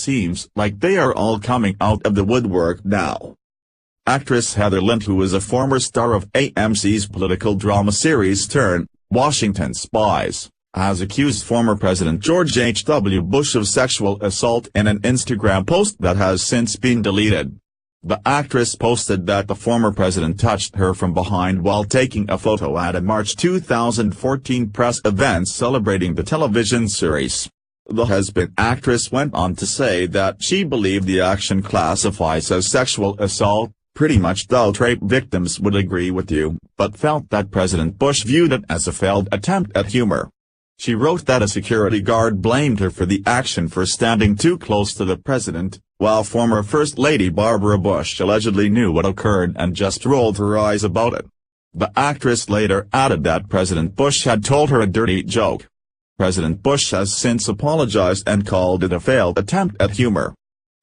seems like they are all coming out of the woodwork now. Actress Heather Lind, who is a former star of AMC's political drama series Washington Spies, has accused former President George H.W. Bush of sexual assault in an Instagram post that has since been deleted. The actress posted that the former president touched her from behind while taking a photo at a March 2014 press event celebrating the television series. The has-been actress went on to say that she believed the action classifies as sexual assault. Pretty much adult rape victims would agree with you, but felt that President Bush viewed it as a failed attempt at humor. She wrote that a security guard blamed her for the action for standing too close to the president, while former First Lady Barbara Bush allegedly knew what occurred and just rolled her eyes about it. The actress later added that President Bush had told her a dirty joke. President Bush has since apologized and called it a failed attempt at humor.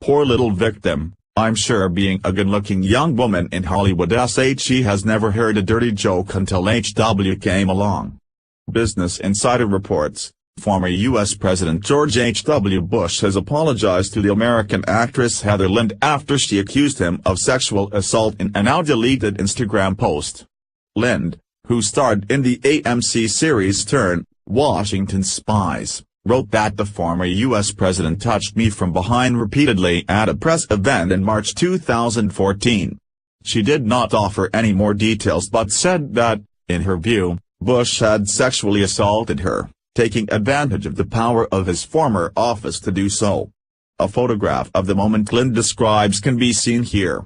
Poor little victim. I'm sure being a good-looking young woman in Hollywood she has never heard a dirty joke until HW came along. Business Insider reports, former U.S. President George H.W. Bush has apologized to the American actress Heather Lind after she accused him of sexual assault in a now-deleted Instagram post. Lind, who starred in the AMC series Washington Spies, wrote that the former U.S. president touched me from behind repeatedly at a press event in March 2014. She did not offer any more details but said that, in her view, Bush had sexually assaulted her, taking advantage of the power of his former office to do so. A photograph of the moment Lind describes can be seen here.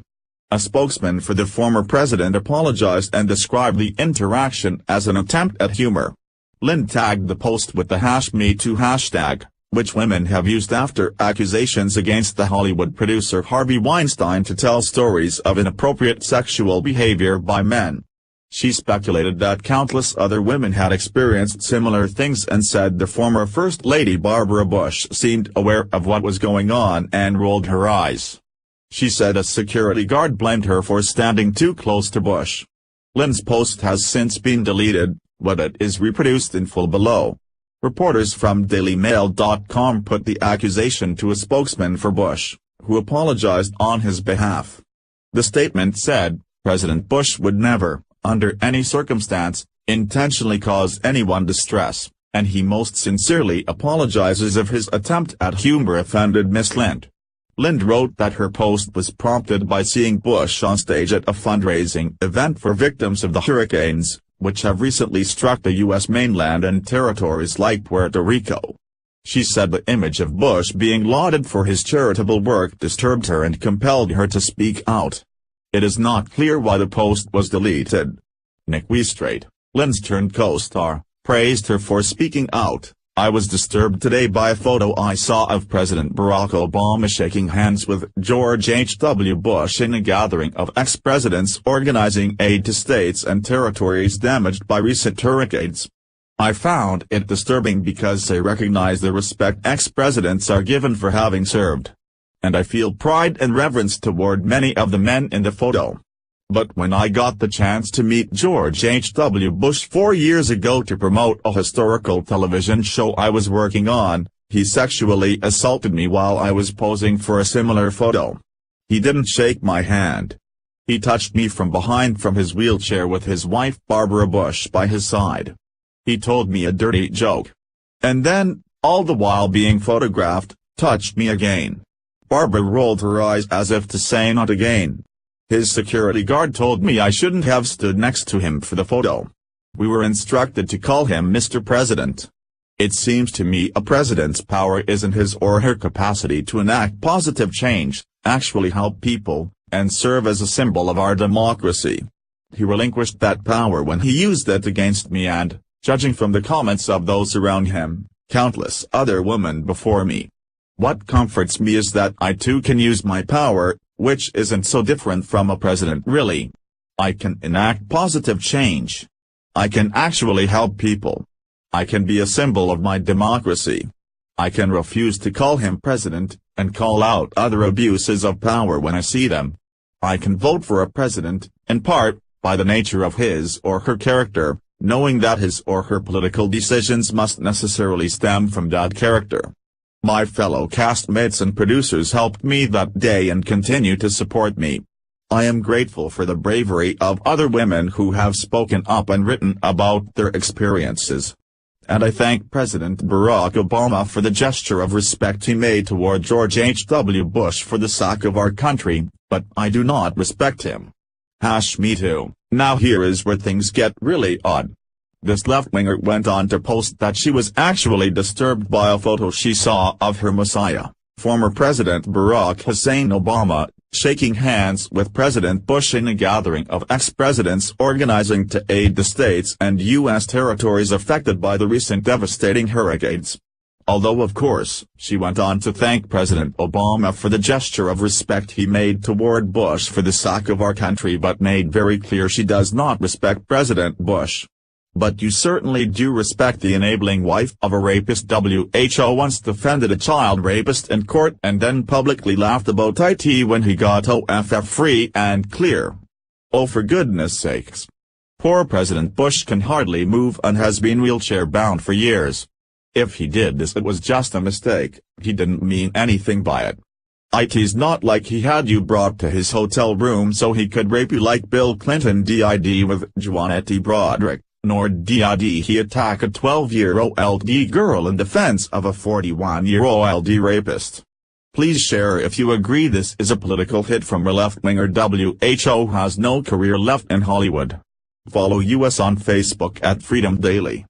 A spokesman for the former president apologized and described the interaction as an attempt at humor. Lind tagged the post with the #MeToo hashtag, which women have used after accusations against the Hollywood producer Harvey Weinstein to tell stories of inappropriate sexual behavior by men. She speculated that countless other women had experienced similar things and said the former First Lady Barbara Bush seemed aware of what was going on and rolled her eyes. She said a security guard blamed her for standing too close to Bush. Lind's post has since been deleted, but it is reproduced in full below. Reporters from DailyMail.com put the accusation to a spokesman for Bush, who apologized on his behalf. The statement said, President Bush would never, under any circumstance, intentionally cause anyone distress, and he most sincerely apologizes if his attempt at humor offended Miss Lind. Lind wrote that her post was prompted by seeing Bush on stage at a fundraising event for victims of the hurricanes, which have recently struck the U.S. mainland and territories like Puerto Rico. She said the image of Bush being lauded for his charitable work disturbed her and compelled her to speak out. It is not clear why the post was deleted. Nick Wiestrate, Lind's turned co-star, praised her for speaking out. I was disturbed today by a photo I saw of President Barack Obama shaking hands with George H.W. Bush in a gathering of ex-presidents organizing aid to states and territories damaged by recent hurricanes. I found it disturbing because they recognize the respect ex-presidents are given for having served. And I feel pride and reverence toward many of the men in the photo. But when I got the chance to meet George H.W. Bush 4 years ago to promote a historical television show I was working on, he sexually assaulted me while I was posing for a similar photo. He didn't shake my hand. He touched me from behind from his wheelchair with his wife Barbara Bush by his side. He told me a dirty joke. And then, all the while being photographed, touched me again. Barbara rolled her eyes as if to say not again. His security guard told me I shouldn't have stood next to him for the photo. We were instructed to call him Mr. President. It seems to me a president's power isn't his or her capacity to enact positive change, actually help people, and serve as a symbol of our democracy. He relinquished that power when he used it against me and, judging from the comments of those around him, countless other women before me. What comforts me is that I too can use my power, which isn't so different from a president really. I can enact positive change. I can actually help people. I can be a symbol of my democracy. I can refuse to call him president, and call out other abuses of power when I see them. I can vote for a president, in part, by the nature of his or her character, knowing that his or her political decisions must necessarily stem from that character. My fellow castmates and producers helped me that day and continue to support me. I am grateful for the bravery of other women who have spoken up and written about their experiences. And I thank President Barack Obama for the gesture of respect he made toward George H.W. Bush for the sake of our country, but I do not respect him. #Me too. Now here is where things get really odd. This left-winger went on to post that she was actually disturbed by a photo she saw of her messiah, former President Barack Hussein Obama, shaking hands with President Bush in a gathering of ex-presidents organizing to aid the states and U.S. territories affected by the recent devastating hurricanes. Although of course, she went on to thank President Obama for the gesture of respect he made toward Bush for the sake of our country, but made very clear she does not respect President Bush. But you certainly do respect the enabling wife of a rapist. WHO once defended a child rapist in court and then publicly laughed about it when he got OFF free and clear. Oh, for goodness sakes. Poor President Bush can hardly move and has been wheelchair-bound for years. If he did this, it was just a mistake, he didn't mean anything by it. It's not like he had you brought to his hotel room so he could rape you like Bill Clinton did with Juanette Broderick. Nor did he attack a 12-year-old girl in defense of a 41-year-old rapist. Please share if you agree this is a political hit from a left-winger. WHO has no career left in Hollywood. Follow us on Facebook at Freedom Daily.